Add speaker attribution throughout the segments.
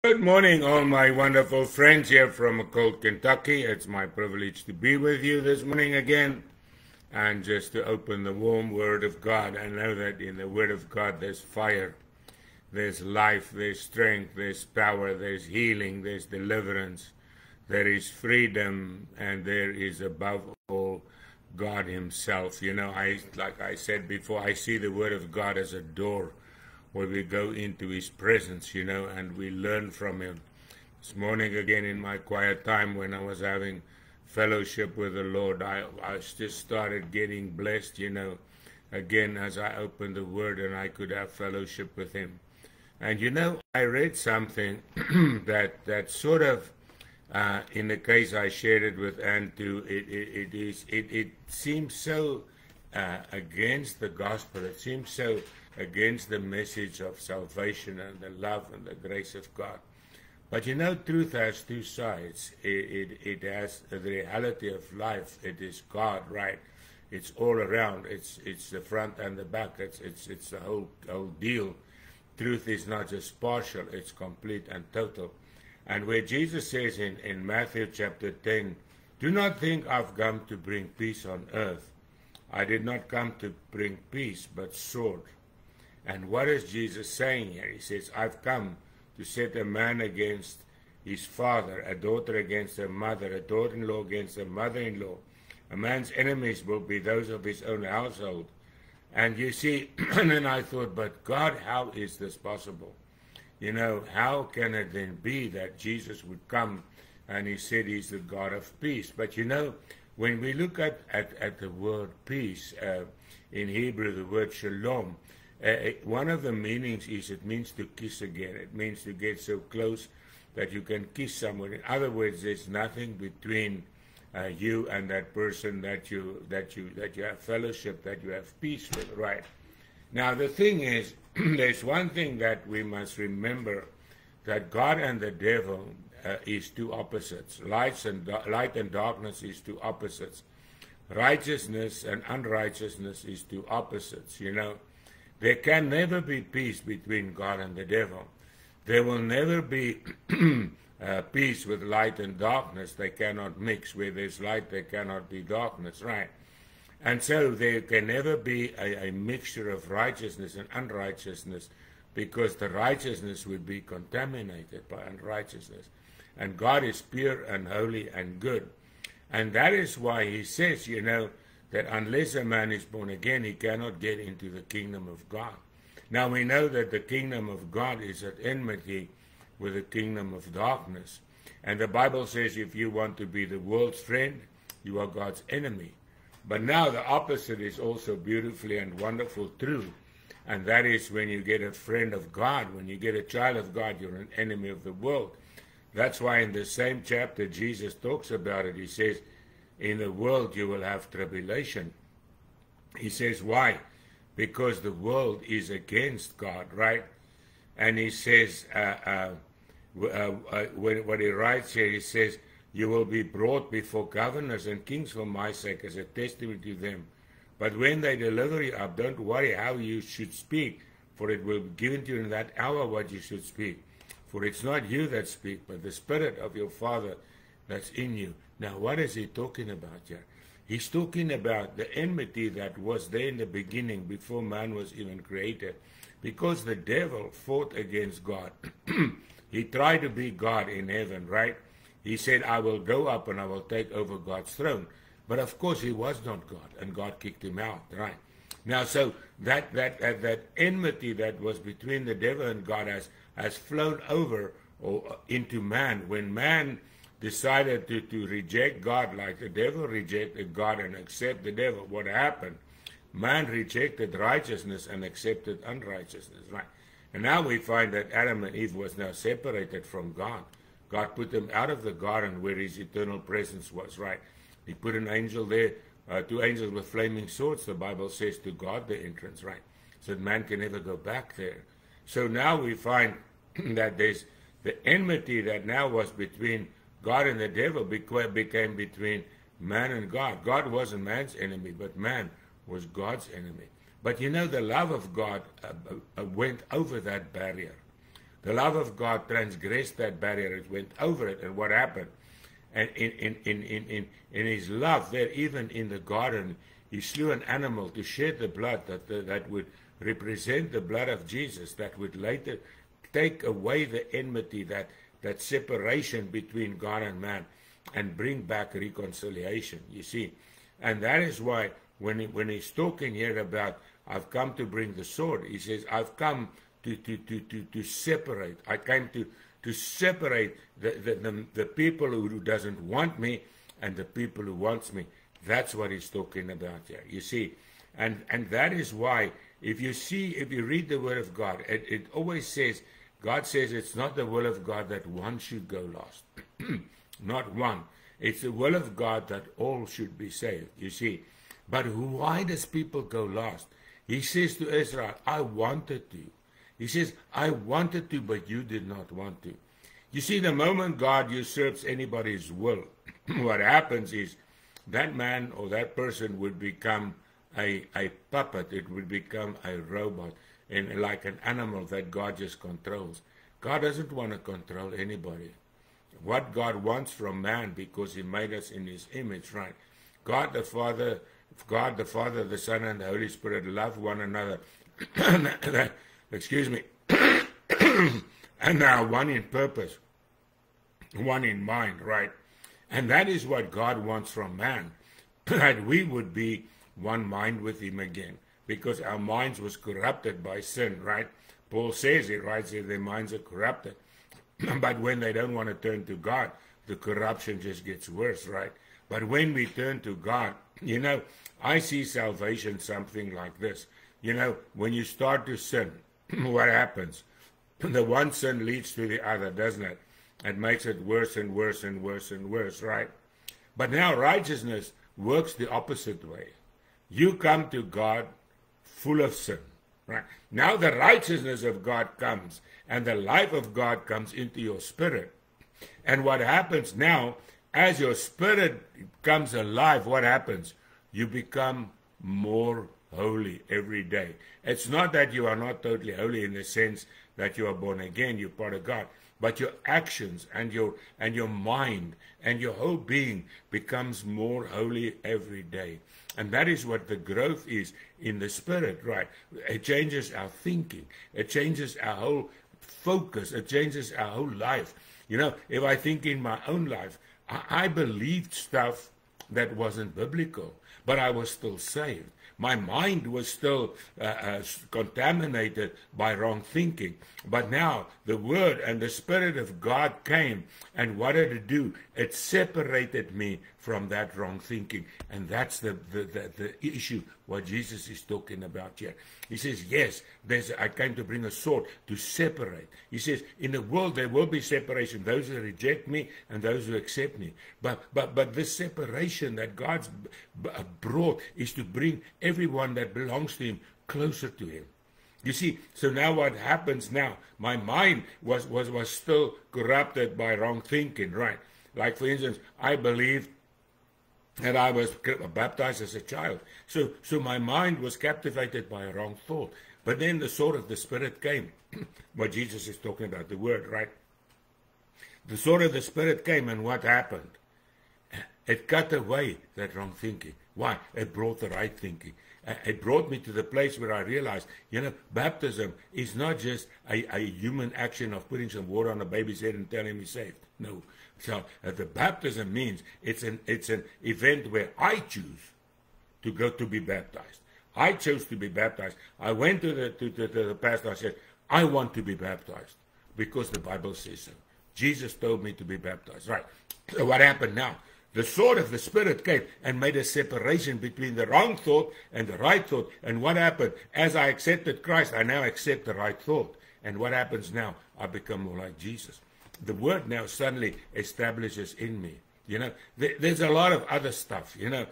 Speaker 1: Good morning, all my wonderful friends here from cold Kentucky. It's my privilege to be with you this morning again and just to open the warm Word of God. I know that in the Word of God there's fire, there's life, there's strength, there's power, there's healing, there's deliverance, there is freedom, and there is above all God Himself. You know, like I said before, I see the Word of God as a door where we go into His presence, you know, and we learn from Him. This morning again in my quiet time when I was having fellowship with the Lord, I just started getting blessed, you know, again as I opened the Word and I could have fellowship with Him. And you know, I read something that sort of, in the case I shared it with Ann too, it seems so against the gospel. It seems so against the message of salvation and the love and the grace of God. But you know, truth has two sides. It has the reality of life. It is God, right? It's all around. It's the front and the back. It's the whole deal. Truth is not just partial, it's complete and total. And where Jesus says in Matthew chapter 10, "Do not think I've come to bring peace on earth. I did not come to bring peace, but sword." And what is Jesus saying here? He says, I've come to set a man against his father, a daughter against her mother, a daughter-in-law against her mother-in-law. A man's enemies will be those of his own household. And you see, and then I thought, but God, how is this possible? You know, how can it then be that Jesus would come and He said He's the God of peace? But you know, when we look at the word peace, in Hebrew, the word shalom, one of the meanings is it means to kiss again. It means to get so close that you can kiss someone. In other words, there's nothing between you and that person that you have fellowship, that you have peace with, right? Now the thing is, there's one thing that we must remember, that God and the devil is two opposites. Light and darkness is two opposites. Righteousness and unrighteousness is two opposites, you know. There can never be peace between God and the devil. There will never be peace with light and darkness. They cannot mix. Where there's light, there cannot be darkness, right? And so there can never be a mixture of righteousness and unrighteousness, because the righteousness would be contaminated by unrighteousness. And God is pure and holy and good. And that is why He says, you know, that unless a man is born again, he cannot get into the kingdom of God. Now we know that the kingdom of God is at enmity with the kingdom of darkness. And the Bible says if you want to be the world's friend, you are God's enemy. But now the opposite is also beautifully and wonderful true. And that is when you get a friend of God, when you get a child of God, you're an enemy of the world. That's why in the same chapter Jesus talks about it. He says, in the world you will have tribulation. He says, why? Because the world is against God, right? And he says, what he writes here, he says, you will be brought before governors and kings for my sake as a testimony to them. But when they deliver you up, don't worry how you should speak, for it will be given to you in that hour what you should speak. For it's not you that speak, but the Spirit of your Father that's in you. Now, what is he talking about here? He's talking about the enmity that was there in the beginning before man was even created. Because the devil fought against God. He tried to be God in heaven, right? He said, I will go up and I will take over God's throne. But of course he was not God, and God kicked him out, right? Now, so that enmity that was between the devil and God has flown over into man. When man decided to reject God, like the devil rejected God and accept the devil, what happened? Man rejected righteousness and accepted unrighteousness, right? And now we find that Adam and Eve was now separated from God. God put them out of the garden where His eternal presence was, right? He put an angel there, two angels with flaming swords, the Bible says, to guard the entrance, right? So that man can never go back there. So now we find that there's the enmity that now was between God and the devil became between man and God. God wasn't man's enemy, but man was God's enemy. But you know, the love of God went over that barrier. The love of God transgressed that barrier. It went over it. And what happened? And in his love there, even in the garden, he slew an animal to shed the blood that would represent the blood of Jesus, that would later take away the enmity, that separation between God and man, and bring back reconciliation, you see. And that is why when he's talking here about, I've come to bring the sword, he says, I've come to separate. I came to separate the people who doesn't want me and the people who wants me. That's what he's talking about here, you see. And that is why, if you read the Word of God, it always says, God says it's not the will of God that one should go lost. Not one. It's the will of God that all should be saved, you see. But why does people go lost? He says to Israel, I wanted to. He says, I wanted to, but you did not want to. You see, the moment God usurps anybody's will, what happens is that man or that person would become a puppet. It would become a robot, and like an animal that God just controls. God doesn't want to control anybody. What God wants from man, because he made us in his image, right? God the Father, the Son, and the Holy Spirit love one another. Excuse me. And now one in purpose, one in mind, right? And that is what God wants from man, that we would be one mind with him again, because our minds was corrupted by sin, right? Paul says it, right? Says their minds are corrupted. But when they don't want to turn to God, the corruption just gets worse, right? But when we turn to God, you know, I see salvation something like this. You know, when you start to sin, what happens? The one sin leads to the other, doesn't it? It makes it worse and worse and worse and worse, right? But now righteousness works the opposite way. You come to God full of sin, right? Now the righteousness of God comes, and the life of God comes into your spirit. And what happens now, as your spirit comes alive, what happens? You become more holy every day. It's not that you are not totally holy in the sense that you are born again, you're part of God, but your actions and your mind and your whole being becomes more holy every day. And that is what the growth is in the spirit, right? It changes our thinking. It changes our whole focus. It changes our whole life. You know, if I think in my own life, I believed stuff that wasn't biblical, but I was still saved. My mind was still contaminated by wrong thinking. But now the Word and the Spirit of God came, and what did it do? It separated me from that wrong thinking. And that's the issue, what Jesus is talking about here. He says, yes, I came to bring a sword to separate. He says, in the world there will be separation, those who reject me and those who accept me. But this separation that God's brought is to bring everyone that belongs to him closer to him. You see, so now what happens now? My mind was still corrupted by wrong thinking, right? Like, for instance, I believed that I was baptized as a child. So my mind was captivated by a wrong thought. But then the sword of the Spirit came. What Jesus is talking about, the Word, right? The sword of the Spirit came, and what happened? It cut away that wrong thinking. Why? It brought the right thinking. It brought me to the place where I realized, you know, baptism is not just a human action of putting some water on a baby's head and telling him he's saved. No. So the baptism means it's an event where I choose to go to be baptized. I chose to be baptized. I went to the pastor. I said, I want to be baptized because the Bible says so. Jesus told me to be baptized. Right. So what happened now? The sword of the Spirit came and made a separation between the wrong thought and the right thought. And what happened? As I accepted Christ, I now accept the right thought. And what happens now? I become more like Jesus. The Word now suddenly establishes in me. You know, there's a lot of other stuff, you know,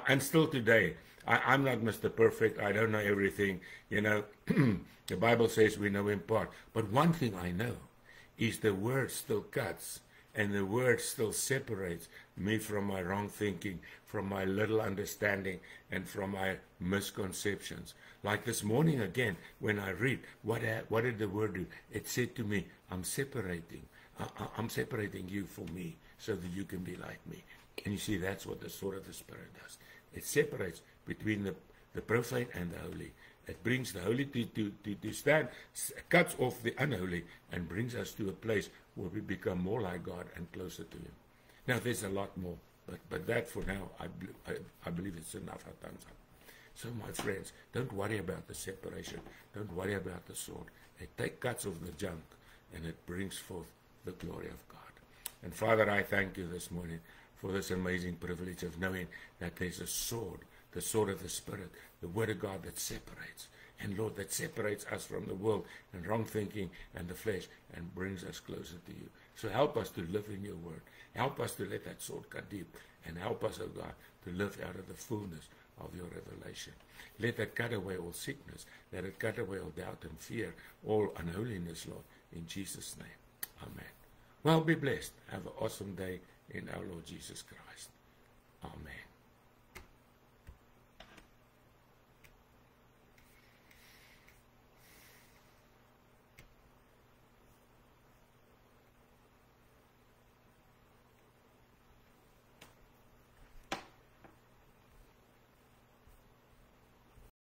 Speaker 1: and still today, I'm not Mr. Perfect. I don't know everything, you know. The Bible says we know in part. But one thing I know is the Word still cuts. And the Word still separates me from my wrong thinking, from my little understanding, and from my misconceptions. Like this morning again, when I read, what did the Word do? It said to me, I'm separating. I'm separating you from me so that you can be like me. And you see, that's what the sword of the Spirit does. It separates between the profane and the holy. It brings the holy to stand, cuts off the unholy, and brings us to a place where we become more like God and closer to Him. Now, there's a lot more, but that for now, I believe it's enough. Our time's up. So, my friends, don't worry about the separation. Don't worry about the sword. It cuts off the junk, and it brings forth the glory of God. And Father, I thank you this morning for this amazing privilege of knowing that there's a sword, the sword of the Spirit, the Word of God that separates. And Lord, that separates us from the world and wrong thinking and the flesh and brings us closer to you. So help us to live in your word. Help us to let that sword cut deep. And help us, O God, to live out of the fullness of your revelation. Let that cut away all sickness. Let it cut away all doubt and fear, all unholiness, Lord, in Jesus' name. Amen. Well, be blessed. Have an awesome day in our Lord Jesus Christ. Amen.